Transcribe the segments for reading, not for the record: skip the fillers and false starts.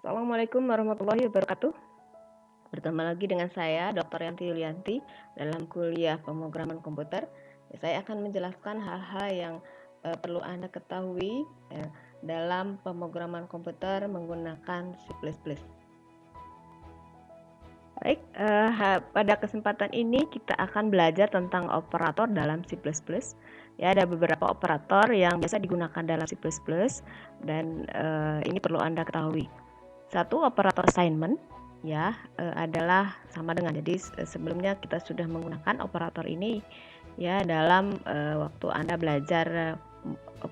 Assalamualaikum warahmatullahi wabarakatuh. Bertemu lagi dengan saya, Dr. Yanti Yulianti, dalam kuliah pemrograman komputer. Saya akan menjelaskan hal-hal yang perlu Anda ketahui dalam pemrograman komputer menggunakan C++. Baik, pada kesempatan ini kita akan belajar tentang operator dalam C++. Ya, ada beberapa operator yang biasa digunakan dalam C++ dan ini perlu Anda ketahui. Satu, operator assignment ya adalah sama dengan, jadi sebelumnya kita sudah menggunakan operator ini ya dalam waktu Anda belajar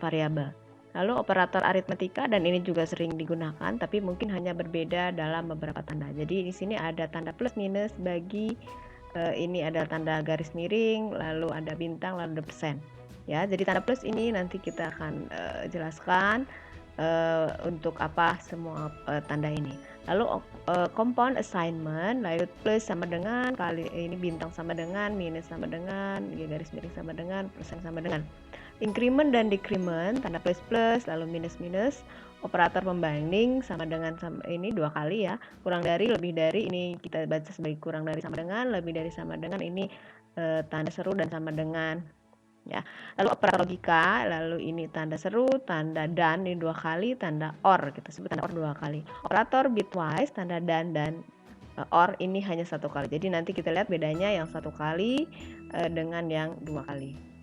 variabel. Lalu operator aritmetika, dan ini juga sering digunakan tapi mungkin hanya berbeda dalam beberapa tanda. Jadi di sini ada tanda plus minus bagi, ini ada tanda garis miring, lalu ada bintang, lalu ada persen. Ya, jadi tanda plus ini nanti kita akan jelaskan untuk apa semua tanda ini. Lalu compound assignment, lalu plus sama dengan, kali ini bintang sama dengan, minus sama dengan, garis miring sama dengan, persen sama dengan. Increment dan decrement, tanda plus plus, lalu minus minus. Operator pembanding sama dengan, ini dua kali ya, kurang dari, lebih dari, ini kita baca sebagai kurang dari sama dengan, lebih dari sama dengan, ini tanda seru dan sama dengan. Ya, lalu operator logika, lalu ini tanda seru, tanda dan ini dua kali, tanda or kita sebut tanda or dua kali. Operator bitwise, tanda dan or ini hanya satu kali. Jadi nanti kita lihat bedanya yang satu kali dengan yang dua kali.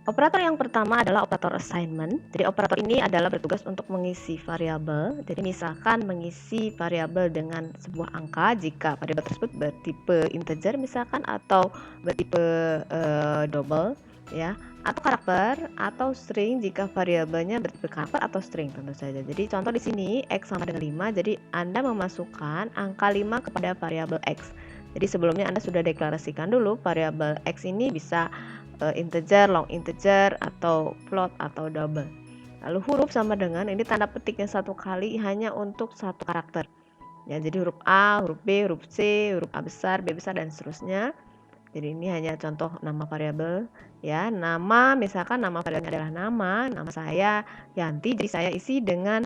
Operator yang pertama adalah operator assignment. Jadi operator ini adalah bertugas untuk mengisi variabel. Jadi misalkan mengisi variabel dengan sebuah angka jika variabel tersebut bertipe integer misalkan, atau bertipe double ya, atau karakter, atau string jika variabelnya bertipe karakter atau string tentu saja. Jadi contoh di sini x sama dengan 5. Jadi Anda memasukkan angka 5 kepada variabel x. Jadi sebelumnya Anda sudah deklarasikan dulu variabel x ini bisa integer, long integer, atau float, atau double. Lalu huruf sama dengan, ini tanda petiknya satu kali hanya untuk satu karakter. Ya, jadi huruf A, huruf B, huruf C, huruf A besar, B besar, dan seterusnya. Jadi ini hanya contoh nama variabel ya. Nama, misalkan nama variabelnya adalah nama saya Yanti, jadi saya isi dengan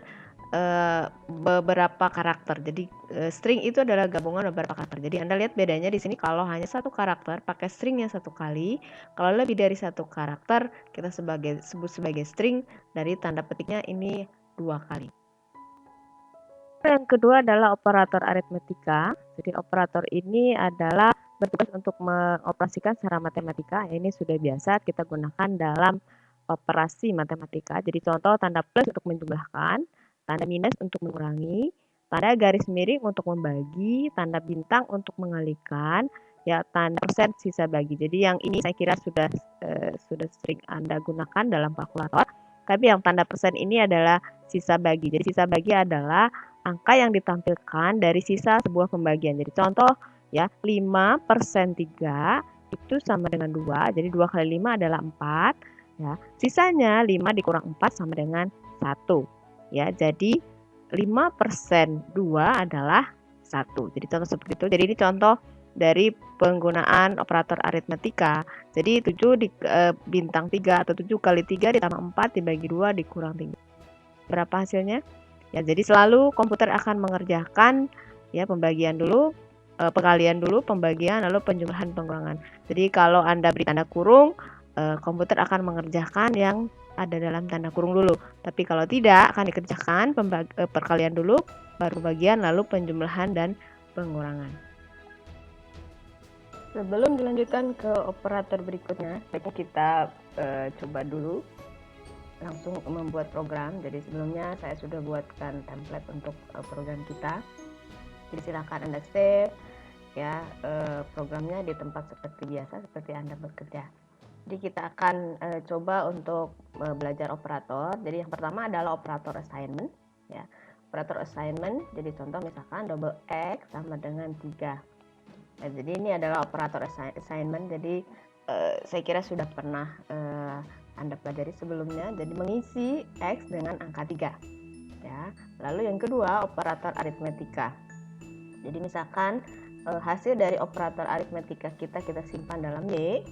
beberapa karakter. Jadi string itu adalah gabungan beberapa karakter. Jadi Anda lihat bedanya di sini, kalau hanya satu karakter pakai stringnya satu kali, kalau lebih dari satu karakter kita sebut sebagai string, dari tanda petiknya ini dua kali. Yang kedua adalah operator aritmetika. Jadi operator ini adalah bertugas untuk mengoperasikan secara matematika. Ini sudah biasa kita gunakan dalam operasi matematika. Jadi contoh, tanda plus untuk menjumlahkan, tanda minus untuk mengurangi, tanda garis miring untuk membagi, tanda bintang untuk mengalihkan, ya, tanda persen sisa bagi. Jadi yang ini saya kira sudah sering Anda gunakan dalam kalkulator. Tapi yang tanda persen ini adalah sisa bagi. Jadi sisa bagi adalah angka yang ditampilkan dari sisa sebuah pembagian. Jadi contoh ya, 5/3 itu sama dengan 2. Jadi 2 kali 5 adalah 4 ya. Sisanya 5 dikurang 4 sama dengan 1 ya. Jadi 5/2 adalah 1. Jadi contoh seperti itu. Jadi ini contoh dari penggunaan operator aritmetika. Jadi 7 bintang 3, atau 7 kali 3 ditambah 4 dibagi 2 dikurang 3. Berapa hasilnya? Ya, jadi selalu komputer akan mengerjakan ya pembagian dulu, pengalihan dulu, pembagian, lalu penjumlahan, pengurangan. Jadi kalau Anda beri tanda kurung, komputer akan mengerjakan yang ada dalam tanda kurung dulu. Tapi kalau tidak, akan dikerjakan perkalian dulu, baru pembagian, lalu penjumlahan dan pengurangan. Sebelum dilanjutkan ke operator berikutnya, baiknya kita coba dulu langsung membuat program. Jadi sebelumnya saya sudah buatkan template untuk program kita. Jadi silakan Anda save ya programnya di tempat seperti biasa, seperti Anda bekerja. Jadi kita akan coba untuk belajar operator. Jadi yang pertama adalah operator assignment ya. Operator assignment, jadi contoh misalkan double x sama dengan 3. Nah, jadi ini adalah operator assignment. Jadi saya kira sudah pernah Anda pelajari sebelumnya. Jadi mengisi x dengan angka 3 ya. Lalu yang kedua, operator aritmetika. Jadi misalkan hasil dari operator aritmetika kita simpan dalam y,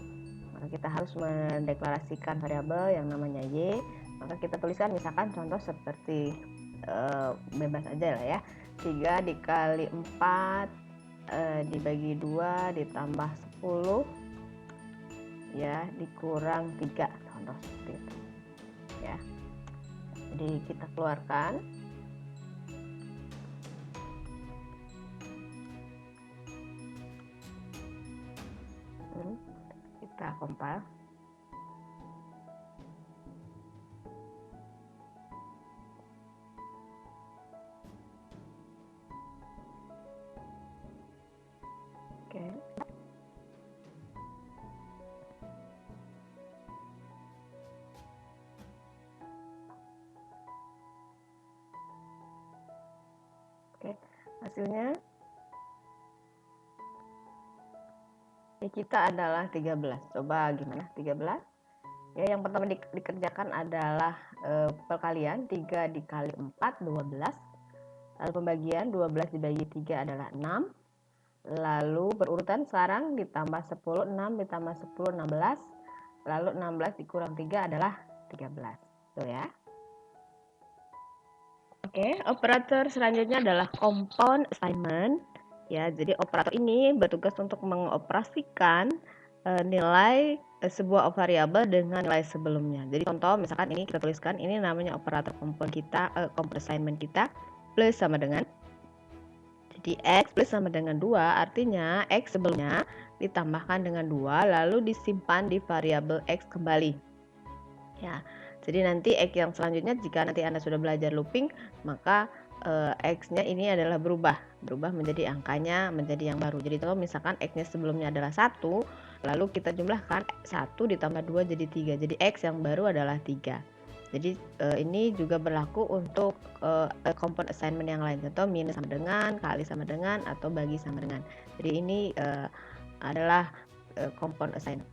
maka kita harus mendeklarasikan variabel yang namanya y. Maka kita tuliskan misalkan contoh seperti bebas aja lah ya. 3 dikali 4 dibagi 2 ditambah 10 ya dikurang 3, contoh seperti itu ya. Jadi kita keluarkan. Kita compile. Oke. Oke, hasilnya kita adalah 13. Coba gimana 13? Ya, yang pertama dikerjakan adalah perkalian 3 dikali 4 12. Lalu pembagian 12 dibagi 3 adalah 6. Lalu berurutan sekarang ditambah 10, 6 ditambah 10 16. Lalu 16 dikurang 3 adalah 13. Tuh ya. Oke, operator selanjutnya adalah compound assignment. Ya, jadi operator ini bertugas untuk mengoperasikan nilai sebuah variabel dengan nilai sebelumnya. Jadi contoh misalkan ini kita tuliskan ini namanya operator compound kita, compound assignment kita plus sama dengan. Jadi X plus sama dengan 2 artinya X sebelumnya ditambahkan dengan 2 lalu disimpan di variabel X kembali. Ya, jadi nanti X yang selanjutnya jika nanti Anda sudah belajar looping maka X-nya ini adalah berubah menjadi angkanya menjadi yang baru. Jadi kalau misalkan X-nya sebelumnya adalah 1 lalu kita jumlahkan 1 ditambah 2 jadi 3. Jadi X yang baru adalah 3. Jadi ini juga berlaku untuk compound assignment yang lain. Contoh minus sama dengan, kali sama dengan, atau bagi sama dengan. Jadi ini adalah compound assignment.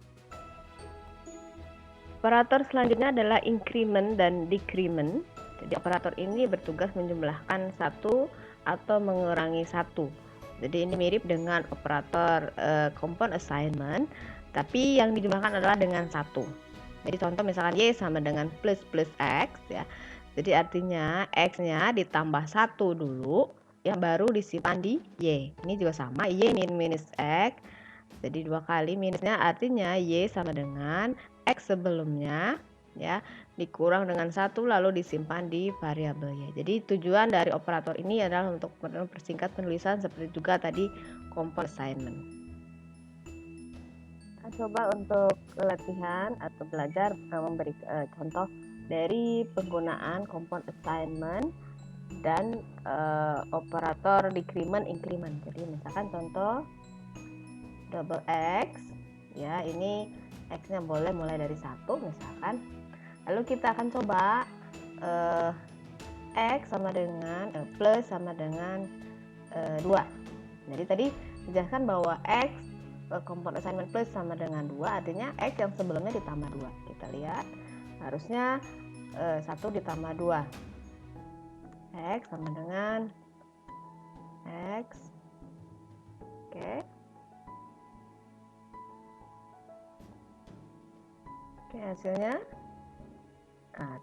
Operator selanjutnya adalah increment dan decrement. Jadi operator ini bertugas menjumlahkan 1 atau mengurangi 1. Jadi ini mirip dengan operator compound assignment, tapi yang dijumlahkan adalah dengan 1. Jadi contoh misalkan Y sama dengan plus X ya. Jadi artinya X-nya ditambah 1 dulu, yang baru disimpan di Y. Ini juga sama, Y minus X. Jadi 2 kali minusnya artinya Y sama dengan X sebelumnya ya dikurang dengan 1 lalu disimpan di variabel Y. Jadi tujuan dari operator ini adalah untuk mempersingkat penulisan seperti juga tadi compound assignment. Kita coba untuk latihan atau belajar memberi contoh dari penggunaan compound assignment dan operator decrement increment. Jadi misalkan contoh double X ya, ini X-nya boleh mulai dari 1 misalkan. Lalu kita akan coba X sama dengan plus sama dengan 2. Jadi tadi dijelaskan bahwa X compound assignment plus sama dengan 2 artinya X yang sebelumnya ditambah 2. Kita lihat harusnya 1 ditambah 2. X sama dengan X. Oke. Oke, hasilnya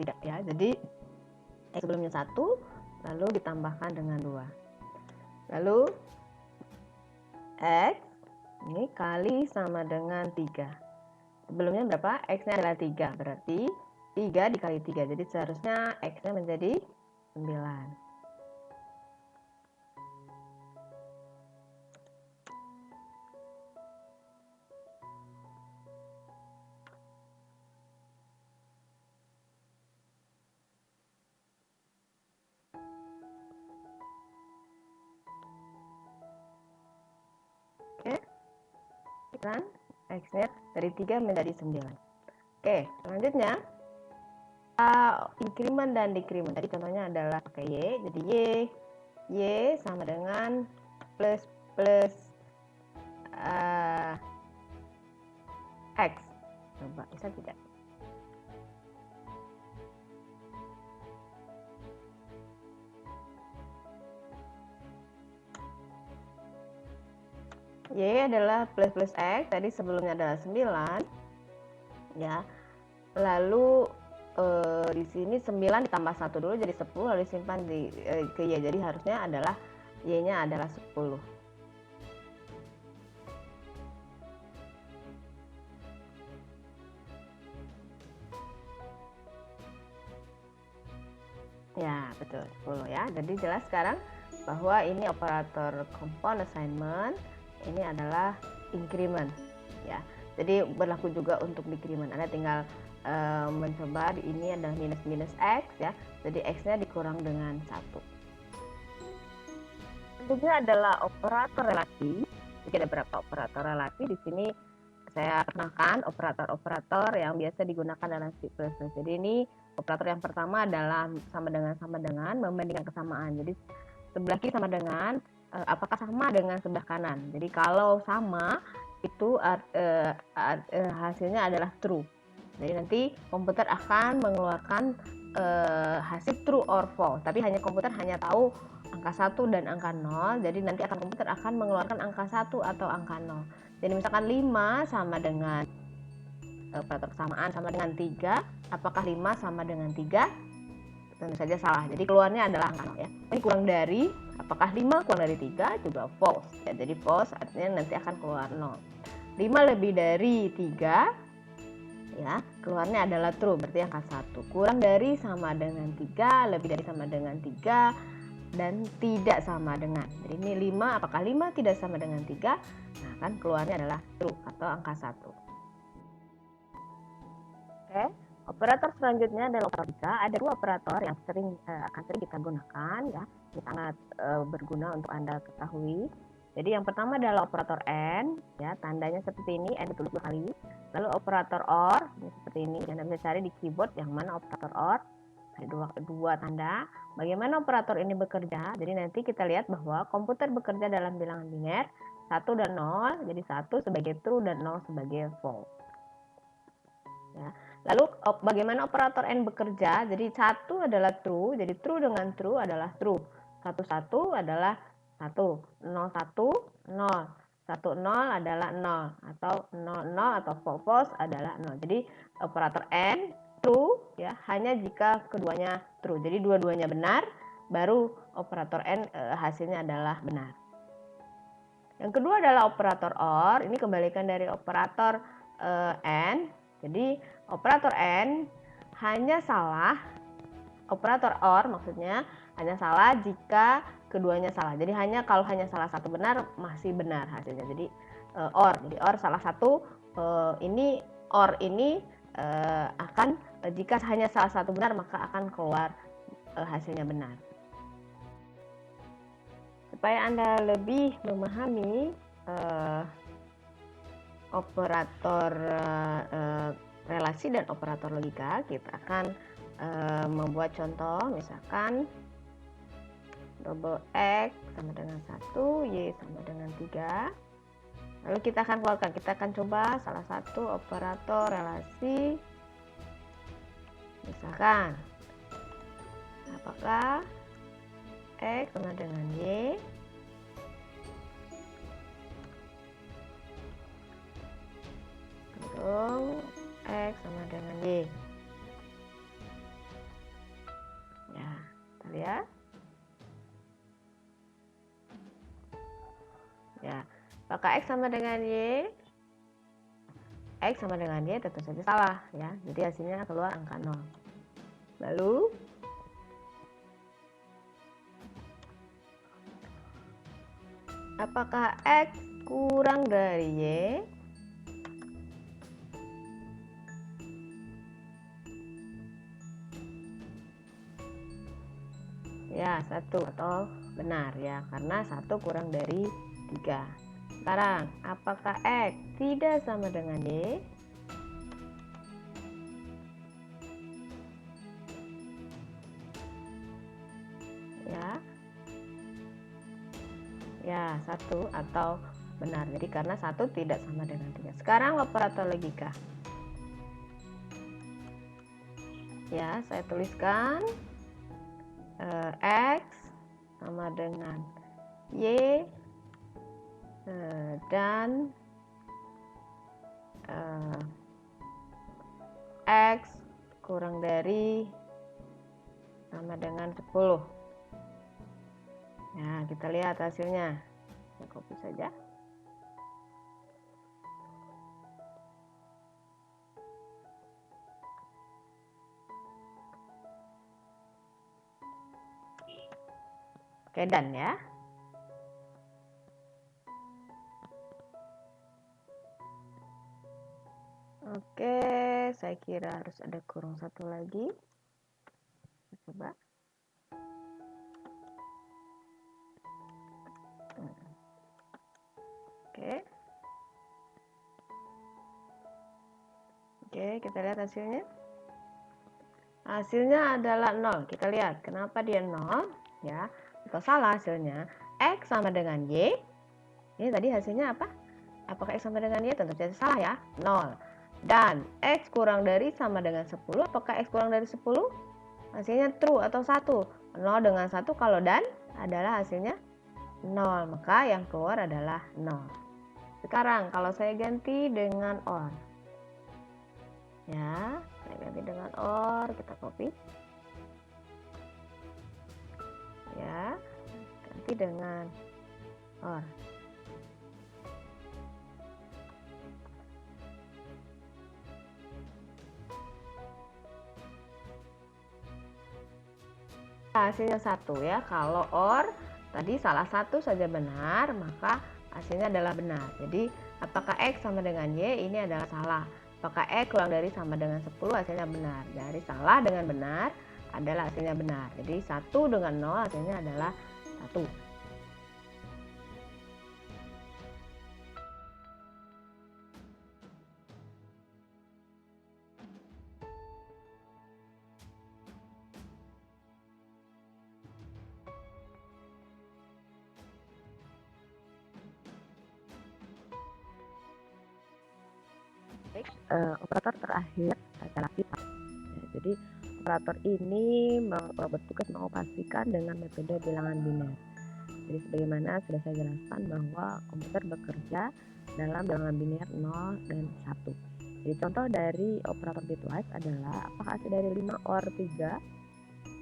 tidak ya. Jadi X sebelumnya 1 lalu ditambahkan dengan 2. Lalu X ini kali sama dengan 3. Sebelumnya berapa? X-nya adalah 3. Berarti 3 dikali 3. Jadi seharusnya X-nya menjadi 9. Oke. Kan X-nya dari 3 menjadi 9. Oke, selanjutnya increment dan decrement. Tadi contohnya adalah pakai Y. Jadi Y sama dengan plus X. Coba bisa tidak? Y adalah plus X, tadi sebelumnya adalah 9 ya. Lalu di sini 9 ditambah 1 dulu jadi 10, lalu disimpan ke Y. Jadi harusnya adalah Y-nya adalah 10. Ya, betul, 10 ya. Jadi jelas sekarang bahwa ini operator compound assignment, ini adalah increment ya. Jadi berlaku juga untuk decrement. Anda tinggal mencoba, ini adalah minus X ya. Jadi X-nya dikurang dengan 1. Selanjutnya adalah operator relasi. Jadi ada beberapa operator relasi di sini. Saya kenalkan operator-operator yang biasa digunakan dalam C++. Jadi ini operator yang pertama adalah sama dengan membandingkan kesamaan. Jadi sebelah kiri sama dengan, apakah sama dengan sebelah kanan. Jadi kalau sama itu hasilnya adalah true. Jadi nanti komputer akan mengeluarkan hasil true or false. Tapi komputer hanya tahu angka 1 dan angka 0. Jadi nanti komputer akan mengeluarkan angka 1 atau angka 0. Jadi misalkan 5 sama dengan operator kesamaan sama dengan 3, apakah 5 sama dengan 3? Tentu saja salah. Jadi keluarnya adalah angka 0 ya. Ini kurang dari, apakah 5 kurang dari 3? Juga false. Ya, jadi false artinya nanti akan keluar 0. 5 lebih dari 3 ya, keluarnya adalah true, berarti angka 1. Kurang dari sama dengan 3, lebih dari sama dengan 3, dan tidak sama dengan. Jadi ini 5, apakah 5 tidak sama dengan 3? Nah, kan keluarnya adalah true atau angka 1. Oke, operator selanjutnya adalah operator logika. Ada dua operator yang akan sering kita gunakan ya. Ini sangat berguna untuk Anda ketahui. Jadi yang pertama adalah operator AND ya, tandanya seperti ini, AND ditulis 2 kali. Lalu operator OR ini seperti ini. Anda bisa cari di keyboard yang mana operator OR. Ada dua tanda. Bagaimana operator ini bekerja? Jadi nanti kita lihat bahwa komputer bekerja dalam bilangan biner 1 dan 0. Jadi 1 sebagai true dan 0 sebagai false. Ya. Lalu bagaimana operator AND bekerja? Jadi 1 adalah true. Jadi true dengan true adalah true. 1 1 adalah 1. 0 1 0. 1 0 adalah 0 atau 0 0 atau false adalah 0. Jadi operator AND true ya, hanya jika keduanya true. Jadi dua-duanya benar, baru operator AND hasilnya adalah benar. Yang kedua adalah operator OR. Ini kebalikan dari operator AND. Jadi operator AND hanya salah, operator OR maksudnya hanya salah jika keduanya salah. Jadi kalau hanya salah satu benar, masih benar hasilnya. Jadi OR. Jadi OR salah satu, ini OR ini akan jika hanya salah satu benar maka akan keluar hasilnya benar. Supaya Anda lebih memahami operator relasi dan operator logika, kita akan membuat contoh. Misalkan double X sama dengan 1, Y sama dengan 3. Lalu kita akan keluarkan, kita akan coba salah satu operator relasi. Misalkan apakah X sama dengan Y X sama dengan Y. Ya, kita lihat. Ya, apakah X sama dengan Y? X sama dengan Y tentu saja salah ya. Jadi hasilnya keluar angka 0. Lalu apakah X kurang dari Y? Ya, 1 atau benar ya, karena 1 kurang dari 3. Sekarang, apakah X tidak sama dengan Y? Ya, 1 atau benar. Jadi karena 1 tidak sama dengan 3. Sekarang operator logika. Ya, saya tuliskan X sama dengan Y dan X kurang dari sama dengan 10. Nah, kita lihat hasilnya. Saya copy saja. Oke, dan ya. Oke, saya kira harus ada kurung satu lagi. Coba. Oke. Oke, kita lihat hasilnya. Hasilnya adalah 0. Kita lihat kenapa dia 0 ya. Atau salah hasilnya. X sama dengan Y. Ini tadi hasilnya apa? Apakah X sama dengan Y? Tentu saja salah ya. 0. Dan X kurang dari sama dengan 10. Apakah X kurang dari 10? Hasilnya true atau 1. 0 dengan 1 kalau dan adalah hasilnya 0. Maka yang keluar adalah 0. Sekarang kalau saya ganti dengan OR. Ya, saya ganti dengan OR, kita copy. Ya, ganti dengan OR. Hasilnya 1 ya. Kalau OR tadi salah satu saja benar, maka hasilnya adalah benar. Jadi apakah X sama dengan Y? Ini adalah salah. Apakah X kurang dari sama dengan 10? Hasilnya benar. Dari salah dengan benar adalah hasilnya benar. Jadi 1 dengan 0 hasilnya adalah 1. Operator terakhir adalah pipa. Ya, jadi operator ini bertugas mengoperasikan dengan metode bilangan biner. Jadi sebagaimana sudah saya jelaskan bahwa komputer bekerja dalam bilangan biner 0 dan 1. Jadi contoh dari operator bitwise adalah apakah hasil dari 5 OR 3.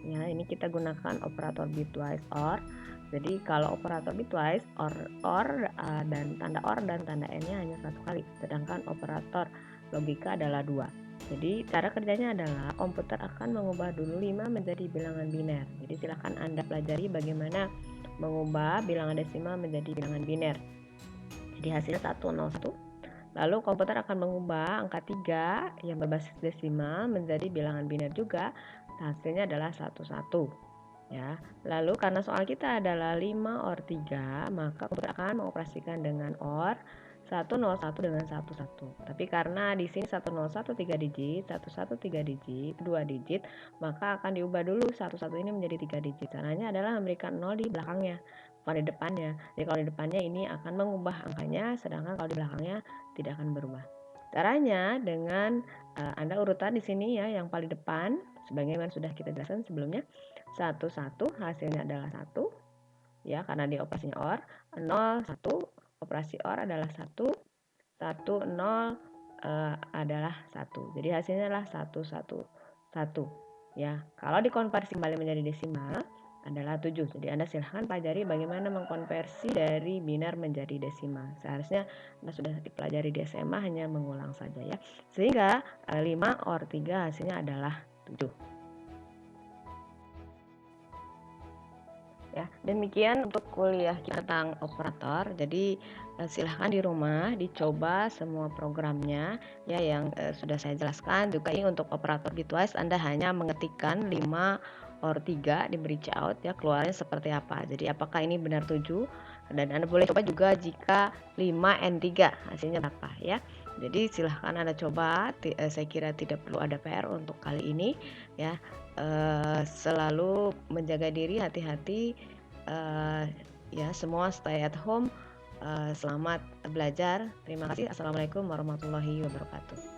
Ya, ini kita gunakan operator bitwise OR. Jadi kalau operator bitwise OR dan tanda OR dan tanda N-nya hanya satu kali, sedangkan operator logika adalah 2. Jadi cara kerjanya adalah komputer akan mengubah dulu 5 menjadi bilangan biner. Jadi silahkan Anda pelajari bagaimana mengubah bilangan desimal menjadi bilangan biner. Jadi hasilnya 101. Lalu komputer akan mengubah angka 3 yang berbasis desimal menjadi bilangan biner juga. Hasilnya adalah 11. Ya. Lalu karena soal kita adalah 5 OR 3, maka komputer akan mengoperasikan dengan OR 101 dengan 11. Tapi karena di sini 101 3 digit, 11 3 digit, 2 digit, maka akan diubah dulu 11 ini menjadi 3 digit. Caranya adalah memberikan 0 di belakangnya, bukan di depannya. Jadi kalau di depannya ini akan mengubah angkanya, sedangkan kalau di belakangnya tidak akan berubah. Caranya dengan Anda urutan di sini ya, yang paling depan sebagaimana sudah kita jelaskan sebelumnya. 11 hasilnya adalah 1 ya, karena dia operasinya OR. 0 1 operasi OR adalah 1, 1 0 adalah 1. Jadi hasilnya adalah 111 ya. Kalau dikonversi kembali menjadi desimal adalah 7. Jadi Anda silahkan pelajari bagaimana mengkonversi dari biner menjadi desimal. Seharusnya Anda sudah dipelajari di SMA, hanya mengulang saja ya. Sehingga 5 OR 3 hasilnya adalah 7. Ya, demikian untuk kuliah kita tentang operator. Jadi silahkan di rumah dicoba semua programnya ya yang sudah saya jelaskan. Juga ini untuk operator bitwise Anda hanya mengetikkan 5 OR 3 diberi out ya, keluarnya seperti apa. Jadi apakah ini benar 7, dan Anda boleh coba juga jika 5N3 hasilnya berapa ya. Jadi silahkan Anda coba. Saya kira tidak perlu ada PR untuk kali ini ya. Selalu menjaga diri, hati-hati ya, semua stay at home. Selamat belajar. Terima kasih. Assalamualaikum warahmatullahi wabarakatuh.